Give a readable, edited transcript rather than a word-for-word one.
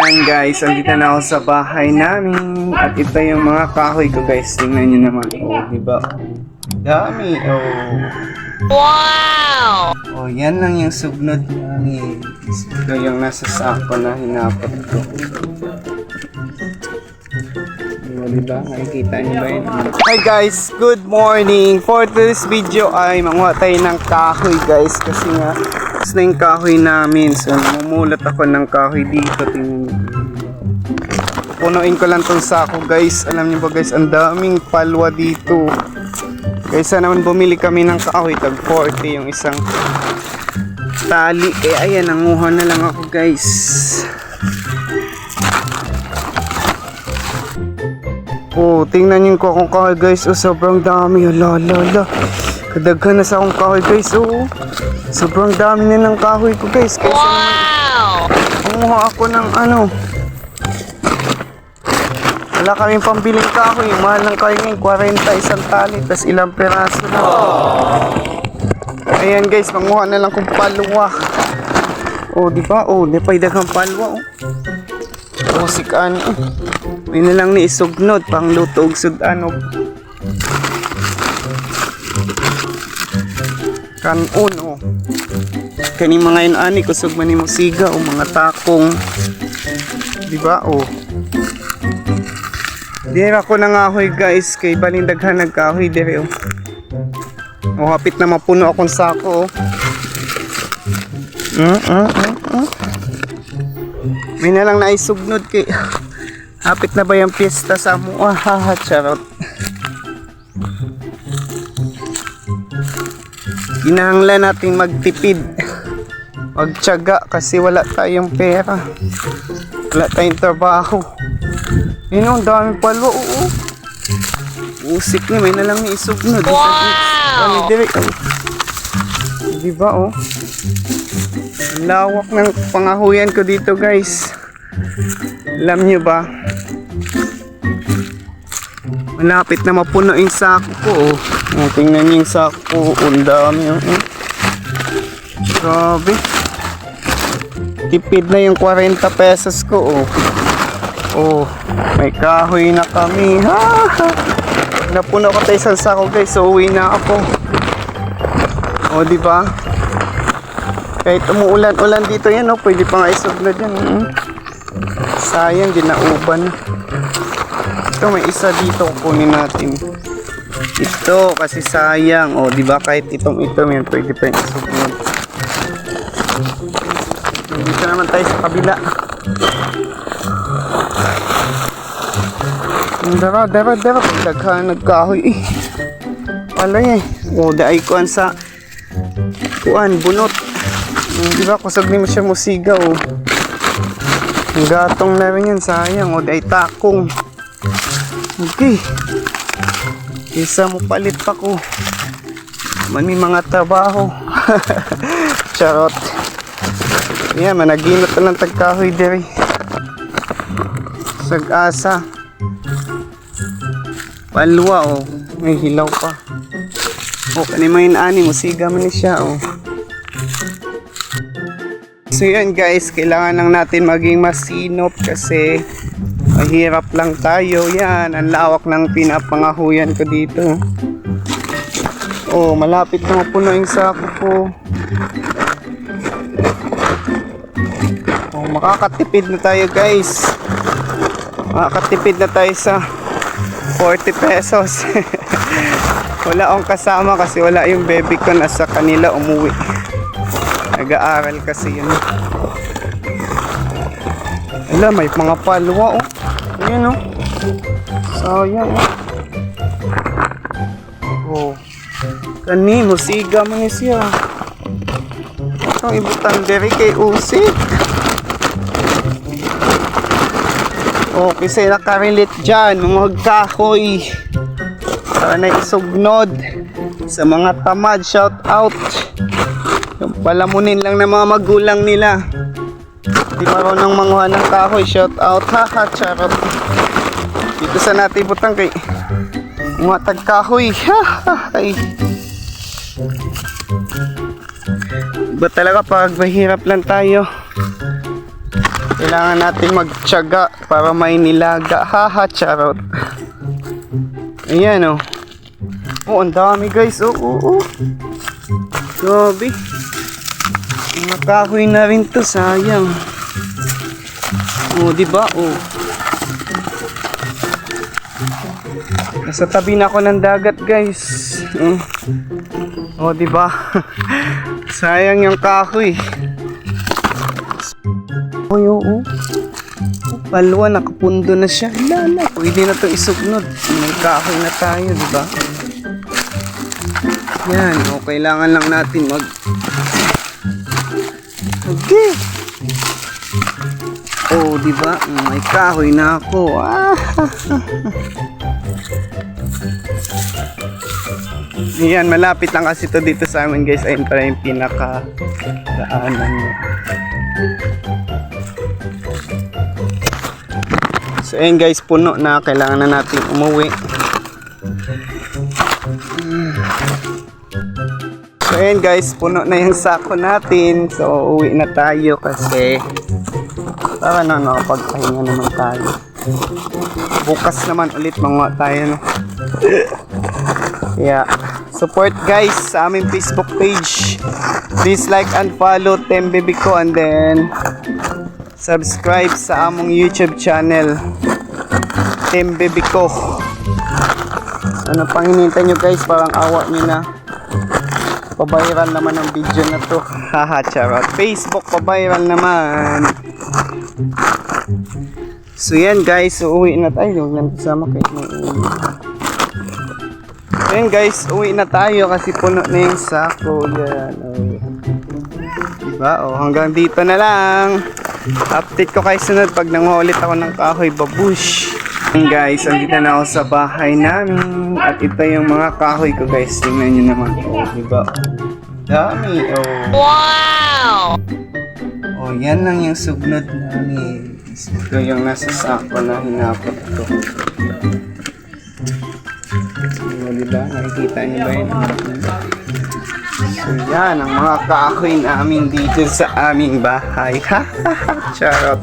Ayan guys, andito na ako sa bahay namin. At ito yung mga kahoy ko guys. Tingnan nyo naman. Oh, diba? Dami. Oh. Wow! Oh, yan lang yung sugnod namin. Ito yung nasa sako na hinapat ko. Diba? Nakikita nyo ba yun? Hi guys! Good morning! For this video ay manguha tayo ng kahoy guys. Kasi nga, tapos na yung kahoy namin. So, mumulat ako ng kahoy dito. Tingnan nyo. Punuin ko lang tong sako guys. Alam nyo ba guys, ang daming palwa dito. Kaysa naman bumili kami ng kahoy, tag 40 yung isang tali. Eh ayan, nanguha na lang ako guys. Oh, tingnan nyo ko akong kahoy guys. Oh, sobrang dami. Ala. Kadaghan na sa akong kahoy guys. Oh, sobrang dami na ng kahoy ko guys. Kaysa Wow! nanguha ako ng ano. Wala kaming pambiling kahoy. Mahal ng kahoy ngayon, 40 isang tali. Tapos ilang peraso na. Ayan guys, manguha na lang kong palwa. Oh, di ba? Oh, di pa idagang palwa. Oh, sikaan. May na lang ni isugnod. Pang luto og sudanog. Kanon, oh. Kani mga yun ani, kusog man ni musiga. Oh, mga takong. Di ba? Oh. Dire ako nangahoy guys, kay balindaghan nagkahoy dire oh. Oh, hapit na mapuno akong sako oh. May na lang naisugnod kay hapit na ba yung piyesta sa mo? Ah, charot. Kinahanglan nating magtipid, magtiyaga kasi wala tayong pera, wala tayong trabaho. Yun ang daming palwa, oo. Usik ni, may na lang ni isugnod. Wow! Diba, oh? Lawak ng pangahuyan ko dito, guys. Alam nyo ba? Malapit na mapuno yung sako ko, oh. Oh, tingnan nyo yung sako ko. Ang dami, oh. Grabe. Tipid na yung 40 pesos ko, oh. Oh, may kahoy na kami. Ha! Napuno ko tayo sa sako guys. So uwi na ako. Oh, di ba? Kahit umuulan-ulan dito yan, oh, pwede pa nga isugnod yan. Sayang, ginauban. Ito, may isa dito. Kunin natin. Ito, kasi sayang. Oh, di ba? Kahit itong yan, pwede pa yung isugnod. Dito naman tayo sa kabila. Dara, daghan nagkahoy eh. Wala eh. O, daay kuan sa kuan, bunot. Di ba, kusog ni mo siya musiga o. Ang gatong na rin yan, sayang. O, daay takong. Okay. Isa mo palit pa ko. Man may mga trabaho. Charot. Yan, managinot na lang tagkahoy diri. Sag-asa. Palwa oh, may hilaw pa. Oh, kanimayin ani mo, siga man siya oh. So yun guys, kailangan lang natin maging masinop kasi mahirap lang tayo. Yan, ang lawak ng pinapangahuyan ko dito. Oh, malapit na mapuno yung sako ko. Oh, makakatipid na tayo guys. Makakatipid na tayo sa 40 pesos. Wala akong kasama kasi wala yung baby ko, nasa kanila umuwi. Nag-aaral kasi yun. Wala, may mga palwa oh. Ayan oh. Sayang oh. Oh. Kani, musiga mo ni siya. Itong ibutan diri kay usik. Okay, say nakarelate dyan, mga kahoy. Para na isugnod sa mga tamad, shout out. Yung palamunin lang ng mga magulang nila. Di marunong manguha ng kahoy, shout out. Haha, charot. Dito sa natin butang kay mga tagkahoy. Haha. Iba talaga pag mahirap lang tayo. Kailangan natin magtiyaga para may nilaga. Haha, charot. Ayan, oh. Oh, ang dami, guys. Oh. Grabe. Mga kahoy na rin to, sayang. Oh, diba? Oh. Nasa tabi na ako ng dagat, guys. Oh, diba? Sayang yung kahoy. Oh. Palwa, nakapundo na siya. Lala, pwede na itong isugnod. May kahoy na tayo, diba? Yan, oh, kailangan lang natin Okay. Oh, diba? May kahoy na ako. Yan, malapit lang kasi to dito sa amin, guys. Ayun pala yung pinaka-daanan niya. So, ayun guys, puno na. Kailangan na natin umuwi. So, ayun guys, puno na yung sako natin. So, uwi na tayo kasi para na nakapagpahinga naman tayo. Bukas naman ulit mga tayo, no? Yeah. Support guys sa aming Facebook page. Please like and follow Team Bibico and then subscribe sa among YouTube channel Team Bibico. Ano pang hinihintay nyo guys? Parang awa nyo na. Paviral naman ang video na to. Haha, charot. Facebook paviral naman. So yan guys, uuwi na tayo. Huwag lang kasama kahit may uwi. Ayan guys, uwi na tayo kasi puno na yung sako. Yan, oh. Diba? Oh, hanggang dito na lang. Update ko kayo sunod pag nangulit ako ng kahoy babush. Ayan guys, andito na ako sa bahay namin. At ito yung mga kahoy ko guys. Tingnan nyo naman. Oh, diba? Dami. Oh. Wow! Oh, yan lang yung sugnod namin. Ito yung nasa sako na hinapot ko. So, diba? Nakikita niyo ba yun? So, yan ang mga kahoy namin dito sa aming bahay. Charot.